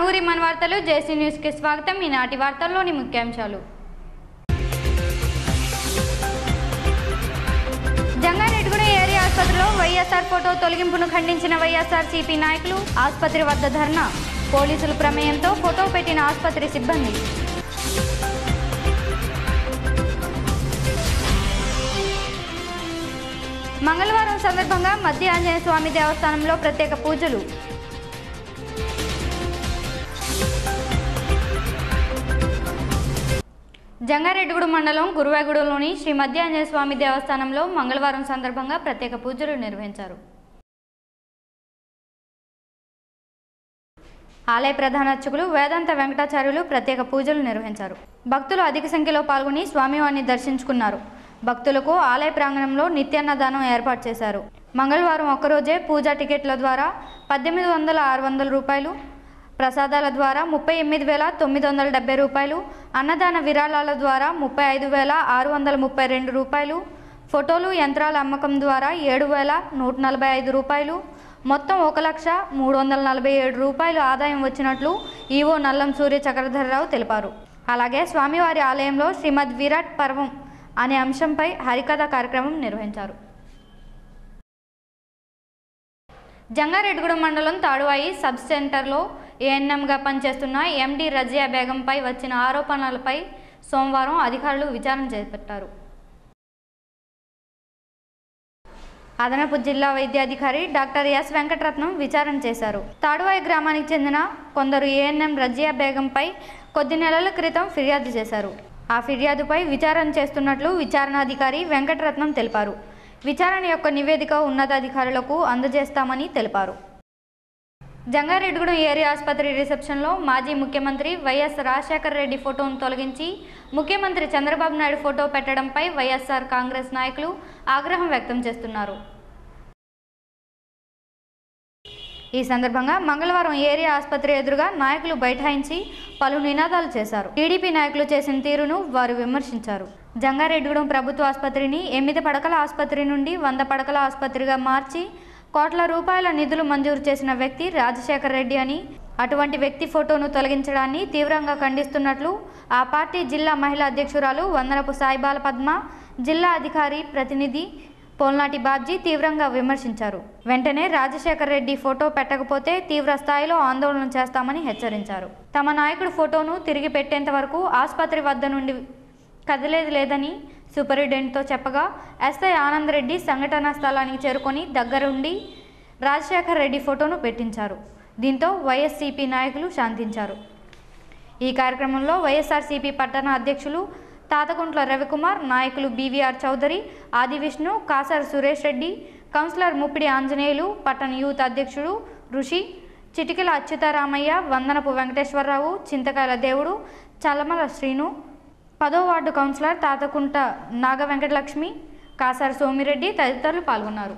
మనూరి మన వార్తలు జేసీ న్యూస్ కి స్వాగతం. ఈనాటి వార్తల్లోని ముఖ్యాంశాలు. జంగారెడ్డిగూడెం ఏరియా ఆసుపత్రిలో వైఎస్ఆర్ ఫోటో తొలగింపును ఖండించిన వైఎస్ఆర్సీపీ నాయకులు. ఆసుపత్రి వద్ద ధర్నా. పోలీసుల ప్రమేయంతో ఫోటో పెట్టిన ఆసుపత్రి సిబ్బంది. మంగళవారం సందర్భంగా మధ్య ఆంజనేయ స్వామి దేవస్థానంలో ప్రత్యేక పూజలు. జంగారెడ్డిగూడెం మండలం గురువాగూడెంలోని శ్రీ మధ్య ఆంజనేయ స్వామి దేవస్థానంలో మంగళవారం సందర్భంగా ప్రత్యేక పూజలు నిర్వహించారు. ఆలయ ప్రధాన అర్చకులు వేదాంత వెంకటాచార్యులు ప్రత్యేక పూజలు నిర్వహించారు. భక్తులు అధిక సంఖ్యలో పాల్గొని స్వామివారిని దర్శించుకున్నారు. భక్తులకు ఆలయ ప్రాంగణంలో నిత్యాన్నదానం ఏర్పాటు చేశారు. మంగళవారం ఒక్కరోజే పూజా టికెట్ల ద్వారా 18,600 రూపాయలు, ప్రసాదాల ద్వారా 38,970 రూపాయలు, అన్నదాన విరాళాల ద్వారా 35,632 రూపాయలు, ఫోటోలు యంత్రాల అమ్మకం ద్వారా 7,145 రూపాయలు, మొత్తం 1,03,47 రూపాయలు ఆదాయం వచ్చినట్లు ఈవో నల్లం సూర్య చక్రధరరావు తెలిపారు. అలాగే స్వామివారి ఆలయంలో శ్రీమద్ విరాట్ పర్వం అనే అంశంపై హరికథ కార్యక్రమం నిర్వహించారు. జంగారెడ్డిగూడెం మండలం తాడువాయి సబ్ సెంటర్లో ఏఎన్ఎంగా పనిచేస్తున్న ఎండి రజియా బేగంపై వచ్చిన ఆరోపణలపై సోమవారం అధికారులు విచారణ చేపట్టారు. అదనపు జిల్లా వైద్యాధికారి డాక్టర్ ఎస్ వెంకటరత్నం విచారణ చేశారు. తాడువాయి గ్రామానికి చెందిన కొందరు ఏఎన్ఎం రజియా బేగంపై కొద్ది నెలల క్రితం ఫిర్యాదు చేశారు. ఆ ఫిర్యాదుపై విచారణ చేస్తున్నట్లు విచారణాధికారి వెంకటరత్నం తెలిపారు. విచారణ యొక్క నివేదిక ఉన్నతాధికారులకు అందజేస్తామని తెలిపారు. జంగారెడ్డిగూడెం ఏరియా ఆసుపత్రి రిసెప్షన్లో మాజీ ముఖ్యమంత్రి వైఎస్ రాజశేఖర రెడ్డి ఫోటోను తొలగించి ముఖ్యమంత్రి చంద్రబాబు నాయుడు ఫోటో పెట్టడంపై వైఎస్ఆర్ కాంగ్రెస్ నాయకులు ఆగ్రహం వ్యక్తం చేస్తున్నారు. ఈ సందర్భంగా మంగళవారం ఏరియా ఆసుపత్రి ఎదురుగా నాయకులు బైఠాయించి పలు నినాదాలు చేశారు. టీడీపీ నాయకులు చేసిన తీరును వారు విమర్శించారు. జంగారెడ్డిగూడెం ప్రభుత్వ ఆసుపత్రిని 8 పడకల ఆసుపత్రి నుండి 100 పడకల ఆసుపత్రిగా మార్చి కోట్ల రూపాయల నిధులు మంజూరు చేసిన వ్యక్తి రాజశేఖర రెడ్డి అని, అటువంటి వ్యక్తి ఫోటోను తొలగించడాన్ని తీవ్రంగా ఖండిస్తున్నట్లు ఆ పార్టీ జిల్లా మహిళా అధ్యక్షురాలు వందనపు సాయిబాల పద్మ, జిల్లా అధికారి ప్రతినిధి పోల్నాటి బాబ్జీ తీవ్రంగా విమర్శించారు. వెంటనే రాజశేఖర రెడ్డి ఫోటో పెట్టకపోతే తీవ్ర స్థాయిలో ఆందోళన చేస్తామని హెచ్చరించారు. తమ నాయకుడు ఫోటోను తిరిగి పెట్టేంత వరకు ఆసుపత్రి వద్ద నుండి కదిలేది లేదని సూపరింటెండెంట్తో చెప్పగా ఎస్ఐ ఆనంద్ రెడ్డి సంఘటనా స్థలానికి చేరుకొని దగ్గరుండి రాజశేఖర రెడ్డి ఫోటోను పెట్టించారు. దీంతో వైఎస్సీపీ నాయకులు శాంతించారు. ఈ కార్యక్రమంలో వైఎస్ఆర్సీపీ పట్టణ అధ్యక్షులు తాతకుంట్ల రవికుమార్, నాయకులు బీవీఆర్ చౌదరి, ఆది విష్ణు, కాసర్ సురేష్ రెడ్డి, కౌన్సిలర్ ముప్పిడి ఆంజనేయులు, పట్టణ యూత్ అధ్యక్షుడు ఋషి, చిటికెల అచ్యుతారామయ్య, వందనపు వెంకటేశ్వరరావు, చింతకాయల దేవుడు, చలమల శ్రీను, 10వ వార్డు కౌన్సిలర్ తాతకుంట నాగ వెంకటలక్ష్మి, కాసర్ సోమిరెడ్డి తదితరులు పాల్గొన్నారు.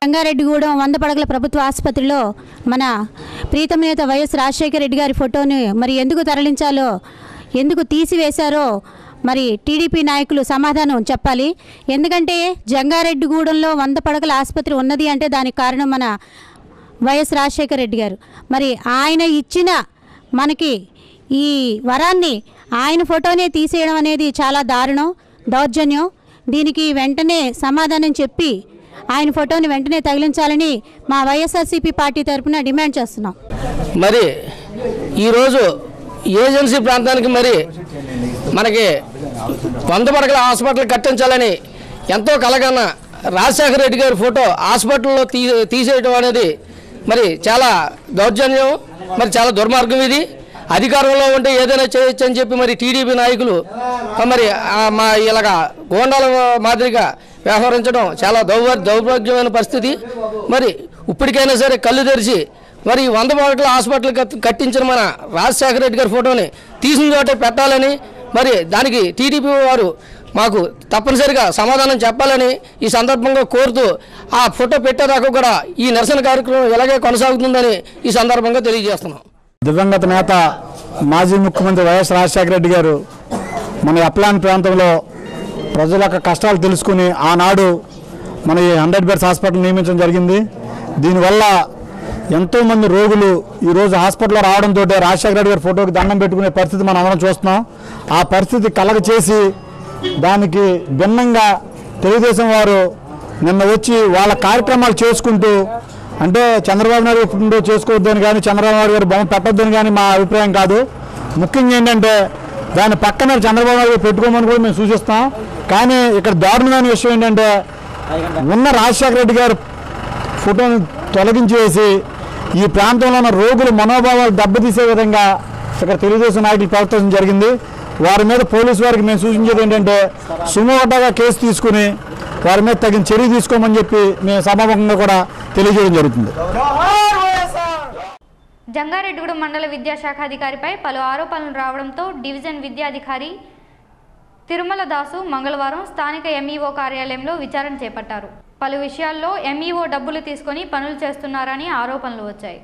జంగారెడ్డిగూడెం 100 పడకల ప్రభుత్వ ఆసుపత్రిలో మన ప్రీతమ నేత వైఎస్ రాజశేఖర రెడ్డి గారి ఫోటోని మరి ఎందుకు తరలించాలో, ఎందుకు తీసివేశారో మరి టీడీపీ నాయకులు సమాధానం చెప్పాలి. ఎందుకంటే జంగారెడ్డిగూడెంలో 100 పడకల ఆసుపత్రి ఉన్నది అంటే దానికి కారణం మన వైఎస్ రాజశేఖర రెడ్డి గారు. మరి ఆయన ఇచ్చిన మనకి ఈ వరాన్ని ఆయన ఫోటోనే తీసేయడం అనేది చాలా దారుణం, దౌర్జన్యం. దీనికి వెంటనే సమాధానం చెప్పి ఆయన ఫోటోని వెంటనే తగిలించాలని మా వైఎస్ఆర్సీపీ పార్టీ తరఫున డిమాండ్ చేస్తున్నాం. మరి ఈరోజు ఏజెన్సీ ప్రాంతానికి మరి మనకి 100 పడకల హాస్పిటల్ కట్టించాలని ఎంతో కలగన్న రాజశేఖర రెడ్డి గారి ఫోటో హాస్పిటల్లో తీసేయడం అనేది మరి చాలా దౌర్జన్యం, మరి చాలా దుర్మార్గం. ఇది అధికారంలో ఉంటే ఏదైనా చేయొచ్చు అని చెప్పి మరి టీడీపీ నాయకులు మరి మా ఇలాగా గోండాల మాదిరిగా వ్యవహరించడం చాలా దౌర్భాగ్యమైన పరిస్థితి. మరి ఇప్పటికైనా సరే కళ్ళు తెరిచి మరి 100 పడకల హాస్పిటల్ కట్టించిన మన రాజశేఖర రెడ్డి గారి ఫోటోని తీసిన చోటే పెట్టాలని, మరి దానికి టీడీపీ వారు మాకు తప్పనిసరిగా సమాధానం చెప్పాలని ఈ సందర్భంగా కోరుతూ ఆ ఫోటో పెట్టేదాకా కూడా ఈ నిరసన కార్యక్రమం ఇలాగే కొనసాగుతుందని ఈ సందర్భంగా తెలియజేస్తున్నాం. దివంగత నేత మాజీ ముఖ్యమంత్రి వైఎస్ రాజశేఖర రెడ్డి గారు మన అప్లాన్ ప్రాంతంలో ప్రజల యొక్క కష్టాలు తెలుసుకుని ఆనాడు మన 100 బెడ్స్ హాస్పిటల్ నియమించడం జరిగింది. దీనివల్ల ఎంతోమంది రోగులు ఈరోజు హాస్పిటల్లో రావడంతో రాజశేఖర రెడ్డి గారి ఫోటోకి దండం పెట్టుకునే పరిస్థితి మనం అందరం చూస్తున్నాం. ఆ పరిస్థితి కలగ చేసి దానికి భిన్నంగా తెలుగుదేశం వారు నిన్న వచ్చి వాళ్ళ కార్యక్రమాలు చేసుకుంటూ, అంటే చంద్రబాబు నాయుడు ఫోటో చేసుకోవద్దని కానీ చంద్రబాబు నాయుడు గారు బొమ్మ పెట్టొద్దని కానీ మా అభిప్రాయం కాదు. ముఖ్యంగా ఏంటంటే దాని పక్కన చంద్రబాబు నాయుడు పెట్టుకోమని కూడా మేము సూచిస్తాం. కానీ ఇక్కడ దారుణమైన విషయం ఏంటంటే ఉన్న రాజశేఖర రెడ్డి గారు ఫోటోని తొలగించేసి ఈ ప్రాంతంలో ఉన్న రోగుల మనోభావాలు దెబ్బతీసే విధంగా ఇక్కడ తెలుగుదేశం నాయకులు ప్రవర్తించడం జరిగింది. వారి మీద పోలీసు వారికి మేము సూచించేది ఏంటంటే సుమోటోగా కేసు తీసుకుని వారి మీద తగిన చర్య తీసుకోమని చెప్పి మేము సభాముఖంగా కూడా తెలియజేయడం జరుగుతుంది. జంగారెడ్డిగూడెం మండల విద్యాశాఖాధికారిపై పలు ఆరోపణలు రావడంతో డివిజన్ విద్యాధికారి తిరుమల దాసు మంగళవారం స్థానిక ఎంఈఓ కార్యాలయంలో విచారణ చేపట్టారు. పలు విషయాల్లో ఎంఈఓ డబ్బులు తీసుకొని పనులు చేస్తున్నారని ఆరోపణలు వచ్చాయి.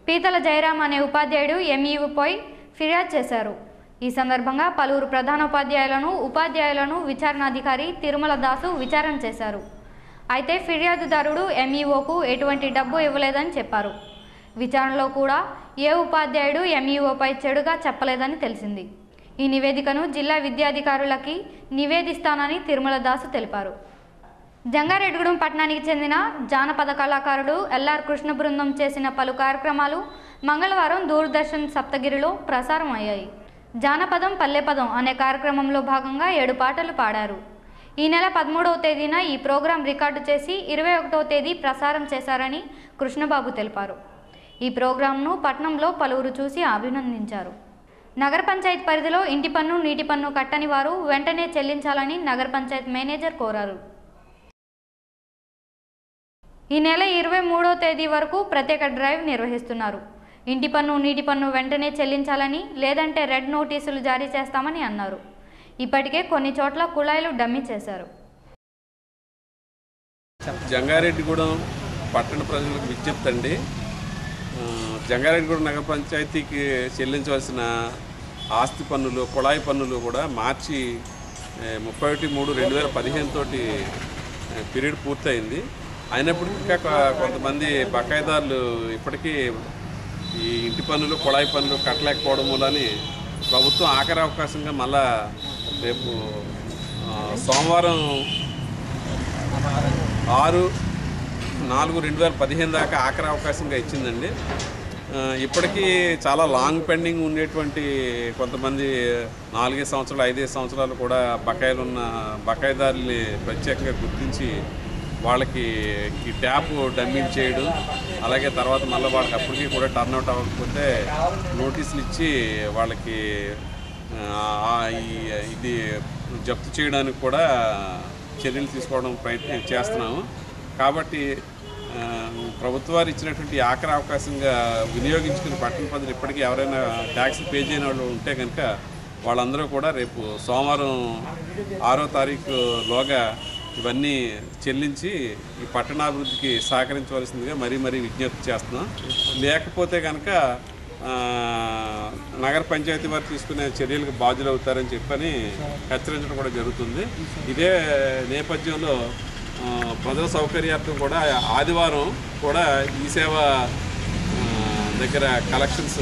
పీతల జయరాం అనే ఉపాధ్యాయుడు ఎంఈఓపై ఫిర్యాదు చేశారు. ఈ సందర్భంగా పలువురు ప్రధానోపాధ్యాయులను ఉపాధ్యాయులను విచారణాధికారి తిరుమల దాసు విచారణ చేశారు. అయితే ఫిర్యాదుదారుడు ఎంఈఓకు ఎటువంటి డబ్బు ఇవ్వలేదని చెప్పారు. విచారణలో కూడా ఏ ఉపాధ్యాయుడు ఎంఈఓపై చెడుగా చెప్పలేదని తెలిసింది. ఈ నివేదికను జిల్లా విద్యాధికారులకి నివేదిస్తానని తిరుమల దాసు తెలిపారు. జంగారెడ్డిగూడెం పట్టణానికి చెందిన జానపద కళాకారుడు ఎల్ఆర్ కృష్ణ బృందం చేసిన పలు కార్యక్రమాలు మంగళవారం దూరదర్శన్ సప్తగిరిలో ప్రసారం అయ్యాయి. జానపదం పల్లెపదం అనే కార్యక్రమంలో భాగంగా 7 పాటలు పాడారు. ఈ నెల 13వ తేదీన ఈ ప్రోగ్రాం రికార్డు చేసి 21వ తేదీ ప్రసారం చేశారని కృష్ణబాబు తెలిపారు. ఈ ప్రోగ్రాంను పట్టణంలో పలువురు చూసి అభినందించారు. నగర పంచాయతీ పరిధిలో ఇంటి పన్ను, నీటి పన్ను కట్టని వారు వెంటనే చెల్లించాలని నగర పంచాయతీ మేనేజర్ కోరారు. ఈ నెల 23వ తేదీ వరకు ప్రత్యేక డ్రైవ్ నిర్వహిస్తున్నారు. ఇంటి పన్ను, నీటి పన్ను వెంటనే చెల్లించాలని, లేదంటే రెడ్ నోటీసులు జారీ చేస్తామని అన్నారు. ఇప్పటికే కొన్ని చోట్ల కుళాయిలు డమ్మీ చేశారు. జంగారెడ్డిగూడెం పట్టణ ప్రజలకు విజ్ఞప్తి అండి. జంగారెడ్డిగూడెం నగర పంచాయతీకి చెల్లించవలసిన ఆస్తి పన్నులు, కుళాయి పన్నులు కూడా మార్చి 31/3/2015 తోటి పీరియడ్ పూర్తయింది. అయినప్పటికీ ఇంకా కొంతమంది బకాయిదారులు ఇప్పటికీ ఈ ఇంటి పన్నులు, కుళాయి పన్నులు కట్టలేకపోవడం వలని ప్రభుత్వం ఆఖరి అవకాశంగా మళ్ళా రేపు సోమవారం 6/4/2015 దాకా ఆఖరి అవకాశంగా ఇచ్చిందండి. ఇప్పటికీ చాలా లాంగ్ పెండింగ్ ఉండేటువంటి కొంతమంది 4 సంవత్సరాలు 5 సంవత్సరాలు కూడా బకాయిలు ఉన్న బకాయిదారుల్ని ప్రత్యేకంగా గుర్తించి వాళ్ళకి ఈ ట్యాప్ డమ్మింగ్ చేయడం, అలాగే తర్వాత మళ్ళీ వాళ్ళకి అప్పటికీ కూడా టర్న్అవుట్ అవ్వకపోతే నోటీసులు ఇచ్చి వాళ్ళకి ఇది జప్తు చేయడానికి కూడా చర్యలు తీసుకోవడం ప్రయత్నం చేస్తున్నాము. కాబట్టి ప్రభుత్వాలు ఇచ్చినటువంటి ఆఖరి అవకాశంగా వినియోగించుకుని పట్టణ ప్రజలు ఇప్పటికీ ఎవరైనా ట్యాక్స్ పే చేయని వాళ్ళు ఉంటే కనుక వాళ్ళందరూ కూడా రేపు సోమవారం 6వ తారీఖులోగా ఇవన్నీ చెల్లించి ఈ పట్టణాభివృద్ధికి సహకరించవలసిందిగా మరీ విజ్ఞప్తి చేస్తున్నాం. లేకపోతే కనుక నగర పంచాయతీ వారు తీసుకునే చర్యలకు బాధ్యులవుతారని చెప్పని హెచ్చరించడం కూడా జరుగుతుంది. ఇదే నేపథ్యంలో ప్రజల సౌకర్యార్థం కూడా ఆదివారం కూడా ఈ సేవ దగ్గర కలెక్షన్స్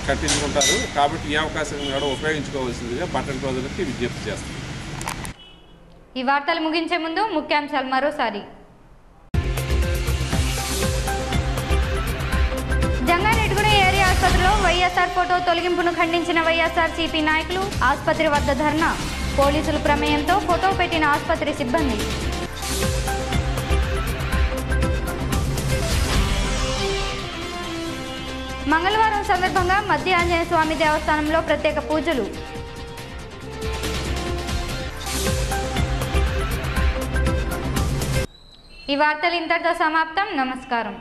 కట్టించుకుంటారు. కాబట్టి ఈ అవకాశం కూడా ఉపయోగించుకోవాల్సిందిగా పట్టణ ప్రజలకి విజ్ఞప్తి చేస్తారు. ఈ వార్తలు ముగించే ముందు ముఖ్యాంశాలు మరోసారి. జంగారెడ్డిగూడెం ఏరియా ఆసుపత్రిలో వైఎస్ఆర్ ఫోటో తొలగింపును ఖండించిన వైఎస్ఆర్సీపీ నాయకులు ఆసుపత్రి వద్ద ధర్నా. పోలీసుల ప్రమేయంతో ఫోటో పెట్టిన ఆసుపత్రి సిబ్బంది. మంగళవారం సందర్భంగా మధ్య ఆంజనేయ స్వామి దేవస్థానంలో ప్రత్యేక పూజలు. ఈ వార్తలు ఇంతటితో సమాప్తం. నమస్కారం.